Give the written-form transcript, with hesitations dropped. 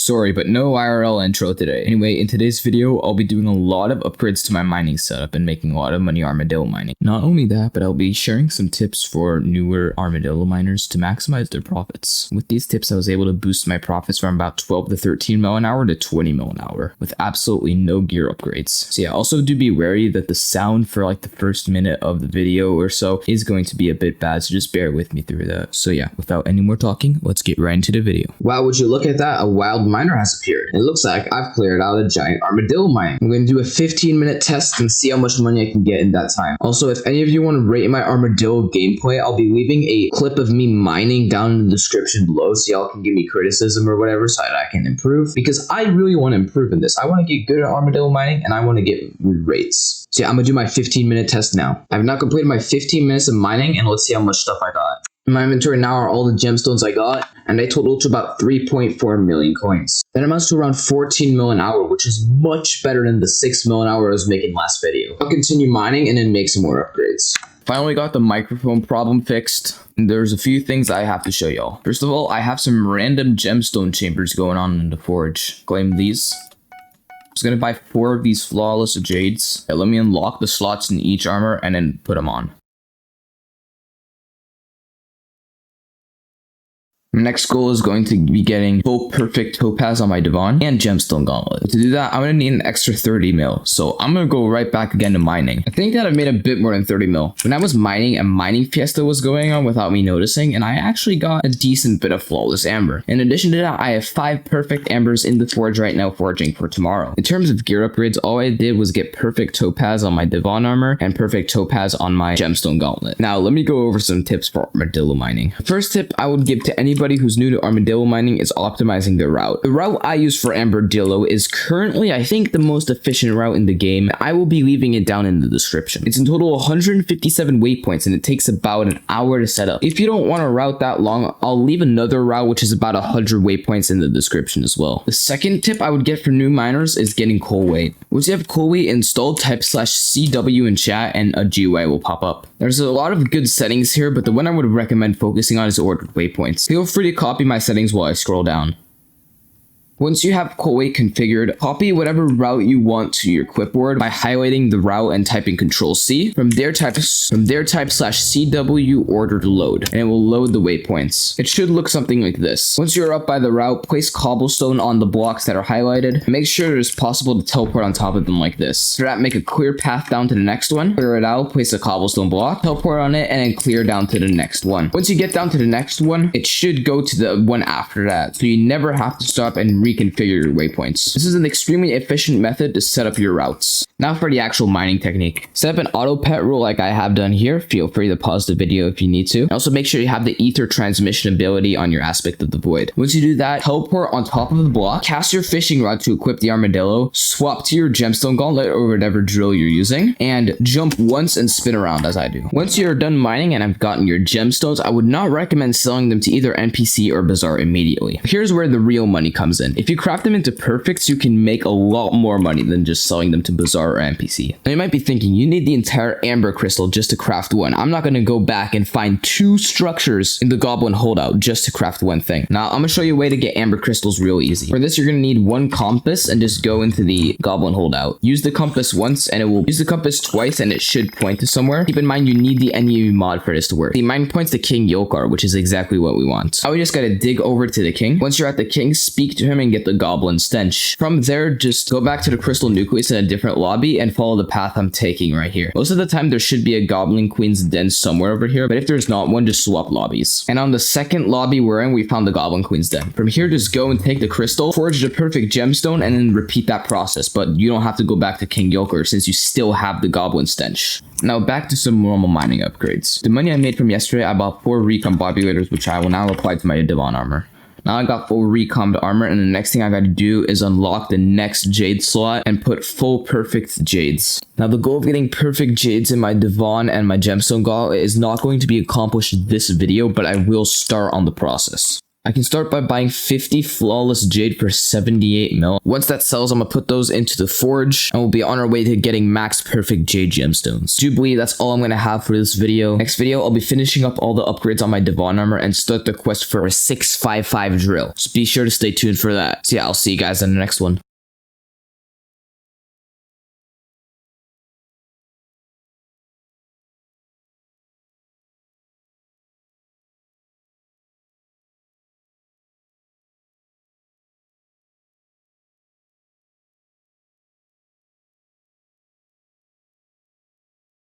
Sorry, but no IRL intro today. Anyway, in today's video, I'll be doing a lot of upgrades to my mining setup and making a lot of money Armadillo mining. Not only that, but I'll be sharing some tips for newer Armadillo miners to maximize their profits. With these tips, I was able to boost my profits from about 12 to 13 mil an hour to 20 mil an hour with absolutely no gear upgrades. So yeah, also do be wary that the sound for like the first minute of the video or so is going to be a bit bad, so just bear with me through that. So yeah, without any more talking, let's get right into the video. Wow, would you look at that? A wild miner has appeared. It looks like I've cleared out a giant armadillo mine. I'm going to do a 15-minute test and see how much money I can get in that time. Also, if any of you want to rate my armadillo gameplay, I'll be leaving a clip of me mining down in the description below so y'all can give me criticism or whatever so that I can improve, because I really want to improve in this. I want to get good at armadillo mining and I want to get good rates. So yeah, I'm going to do my 15-minute test now. I've now completed my 15 minutes of mining and let's see how much stuff I got. In my inventory now are all the gemstones I got, and they total to about 3.4 million coins. That amounts to around 14 mil an hour, which is much better than the 6 mil an hour I was making last video. I'll continue mining and then make some more upgrades. Finally got the microphone problem fixed. There's a few things I have to show y'all. First of all, I have some random gemstone chambers going on in the forge. Claim these. I was gonna buy 4 of these flawless jades. Let me unlock the slots in each armor and then put them on. My next goal is going to be getting full perfect topaz on my divan and gemstone gauntlet. To do that, I'm going to need an extra 30 mil. So I'm going to go right back again to mining. I think that I've made a bit more than 30 mil. When I was mining, a mining fiesta was going on without me noticing, and I actually got a decent bit of flawless amber. In addition to that, I have 5 perfect ambers in the forge right now forging for tomorrow. In terms of gear upgrades, all I did was get perfect topaz on my divan armor and perfect topaz on my gemstone gauntlet. Now, let me go over some tips for armadillo mining. The first tip I would give to anybody who's new to armadillo mining is optimizing their route. The route I use for Armadillo is currently, I think, the most efficient route in the game. I will be leaving it down in the description. It's in total 157 waypoints and it takes about an hour to set up. If you don't want a route that long, I'll leave another route which is about 100 waypoints in the description as well. The second tip I would get for new miners is getting coal weight. Once you have coal weight installed, type /CW in chat and a GUI will pop up. There's a lot of good settings here, but the one I would recommend focusing on is ordered waypoints. Feel free to copy my settings while I scroll down. Once you have coal weight configured, copy whatever route you want to your clipboard by highlighting the route and typing Ctrl+C. From there type /CW ordered load, and it will load the waypoints. It should look something like this. Once you're up by the route, place cobblestone on the blocks that are highlighted. Make sure it is possible to teleport on top of them like this. For that, make a clear path down to the next one. Clear it out, place a cobblestone block, teleport on it, and then clear down to the next one. Once you get down to the next one, it should go to the one after that, so you never have to stop and reconfigure your waypoints. This is an extremely efficient method to set up your routes. Now for the actual mining technique. Set up an auto pet rule like I have done here. Feel free to pause the video if you need to. And also make sure you have the ether transmission ability on your aspect of the void. Once you do that, teleport on top of the block, cast your fishing rod to equip the armadillo, swap to your gemstone gauntlet or whatever drill you're using, and jump once and spin around as I do. Once you're done mining and have gotten your gemstones, I would not recommend selling them to either NPC or Bazaar immediately. Here's where the real money comes in. If you craft them into perfects, you can make a lot more money than just selling them to Bazaar or NPC. Now you might be thinking, you need the entire amber crystal just to craft one. I'm not going to go back and find 2 structures in the goblin holdout just to craft one thing. Now I'm going to show you a way to get amber crystals real easy. For this, you're going to need 1 compass and just go into the goblin holdout. Use the compass once and it will use the compass twice and it should point to somewhere. Keep in mind you need the NEU mod for this to work. The mine points to King Yokar, which is exactly what we want. Now we just got to dig over to the king. Once you're at the king, speak to him and get the goblin stench. From there, just go back to the crystal nucleus in a different lobby and follow the path I'm taking right here. Most of the time there should be a goblin queen's den somewhere over here, but if there's not one, just swap lobbies. And on the second lobby we're in, we found the goblin queen's den. From here, just go and take the crystal, forge the perfect gemstone, and then repeat that process, but you don't have to go back to King Yoker since you still have the goblin stench. Now back to some normal mining upgrades. The money I made from yesterday, I bought 4 recombobulators, which I will now apply to my divan armor. Now I got full recommed armor, and the next thing I got to do is unlock the next jade slot and put full perfect jades. Now the goal of getting perfect jades in my divan and my gemstone gauntlet is not going to be accomplished this video, but I will start on the process. I can start by buying 50 flawless jade for 78 mil. Once that sells, I'm gonna put those into the forge and we'll be on our way to getting max perfect jade gemstones. Do believe that's all I'm gonna have for this video. Next video, I'll be finishing up all the upgrades on my Devon armor and start the quest for a 655 drill. So be sure to stay tuned for that. So yeah, I'll see you guys in the next one.